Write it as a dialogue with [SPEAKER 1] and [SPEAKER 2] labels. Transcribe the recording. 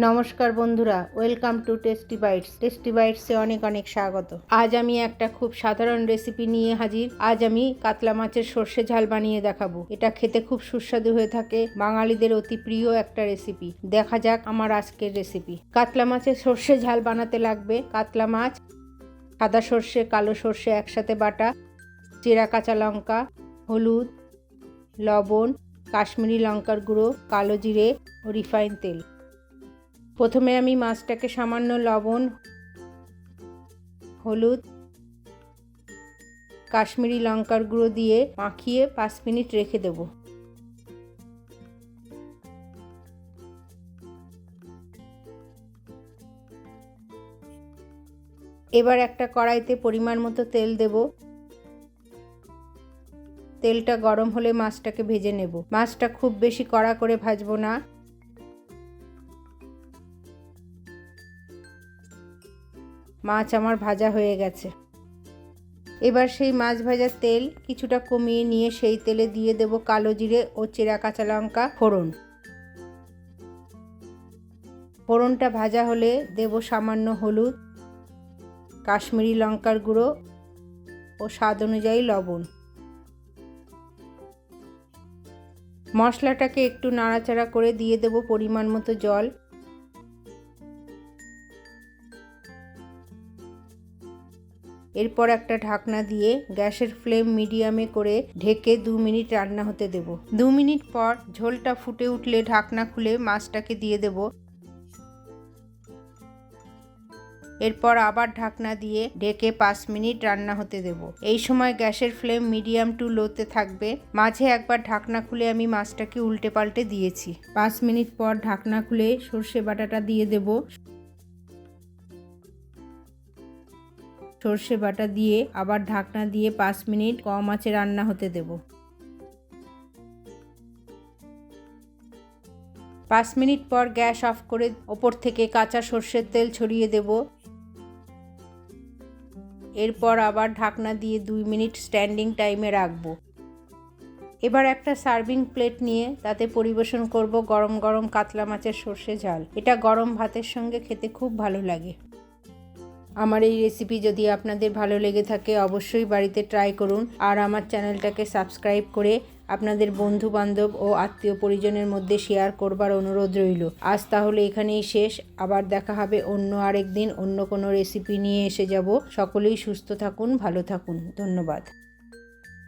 [SPEAKER 1] নমস্কার বন্ধুরা, welcome to Tasty Bites. Tasty বাইটসে অনেক অনেক স্বাগত। আজ আমি একটা খুব সাধারণ রেসিপি নিয়ে হাজির। আজ আমি কাতলা মাছের সর্ষে ঝাল বানিয়ে দেখাবো। এটা খেতে খুব সুস্বাদু হয়ে থাকে, বাঙালিদের অতি প্রিয় একটা রেসিপি। দেখা যাক আমার আজকের রেসিপি। কাতলা মাছের সর্ষে ঝাল বানাতে লাগবে কাতলা মাছ, সাদা সর্ষে, কালো সর্ষে একসাথে বাটা, চেরা কাঁচা লঙ্কা, হলুদ, লবণ, কাশ্মীরি লঙ্কার গুঁড়ো, কালো জিরে ও রিফাইন তেল। প্রথমে আমি মাছটাকে সামান্য লবণ, হলুদ, কাশ্মীরি লঙ্কার গুঁড়ো দিয়ে মাখিয়ে 5 মিনিট রেখে দেব। এবার একটা কড়াইতে পরিমাণ মতো তেল দেব। তেলটা গরম হলে মাছটাকে ভেজে নেব। মাছটা খুব বেশি কড়া করে ভাজবো না। মাছ আমার ভাজা হয়ে গেছে। এবার সেই মাছ ভাজার তেল কিছুটা কমিয়ে নিয়ে সেই তেলে দিয়ে দেব কালো জিরে ও চেরা কাঁচা লঙ্কা ফোড়ন। ফোড়নটা ভাজা হলে দেব সামান্য হলুদ, কাশ্মীরি লঙ্কার গুঁড়ো ও স্বাদ অনুযায়ী লবণ। মশলাটাকে একটু নাড়াচাড়া করে দিয়ে দেব পরিমাণ মতো জল। এরপর একটা ঢাকনা দিয়ে গ্যাসের ফ্লেম মিডিয়ামে করে ঢেকে 2 মিনিট রান্না হতে দেব। 2 মিনিট পর ঝোলটা ফুটে উঠলে ঢাকনা খুলে মাছটাকে দিয়ে দেব। এরপর আবার ঢাকনা দিয়ে ঢেকে 5 মিনিট রান্না হতে দেব। এই সময় গ্যাসের ফ্লেম মিডিয়াম টু লোতে থাকবে। মাঝে একবার ঢাকনা খুলে আমি মাছটাকে উল্টে পাল্টে দিয়েছি। 5 মিনিট পর ঢাকনা খুলে সর্ষে বাটাটা দিয়ে দেব। সর্ষে বাটা দিয়ে আবার ঢাকনা দিয়ে 5 মিনিট কম আঁচে রান্না হতে দেব। 5 মিনিট পর গ্যাস অফ করে ওপর থেকে কাঁচা সর্ষের তেল ছড়িয়ে দেব। এরপর আবার ঢাকনা দিয়ে 2 মিনিট স্ট্যান্ডিং টাইমে রাখবো। এবার একটা সার্ভিং প্লেট নিয়ে তাতে পরিবেশন করব গরম গরম কাতলা মাছের সর্ষে ঝাল। এটা গরম ভাতের সঙ্গে খেতে খুব ভালো লাগে। আমার এই রেসিপি যদি আপনাদের ভালো লেগে থাকে অবশ্যই বাড়িতে ট্রাই করুন, আর আমার চ্যানেলটাকে সাবস্ক্রাইব করে আপনাদের বন্ধু বান্ধব ও আত্মীয় পরিজনের মধ্যে শেয়ার করবার অনুরোধ রইল। আজ তাহলে এখানেই শেষ। আবার দেখা হবে অন্য আরেক দিন অন্য কোনো রেসিপি নিয়ে এসে যাব। সকলেই সুস্থ থাকুন, ভালো থাকুন। ধন্যবাদ।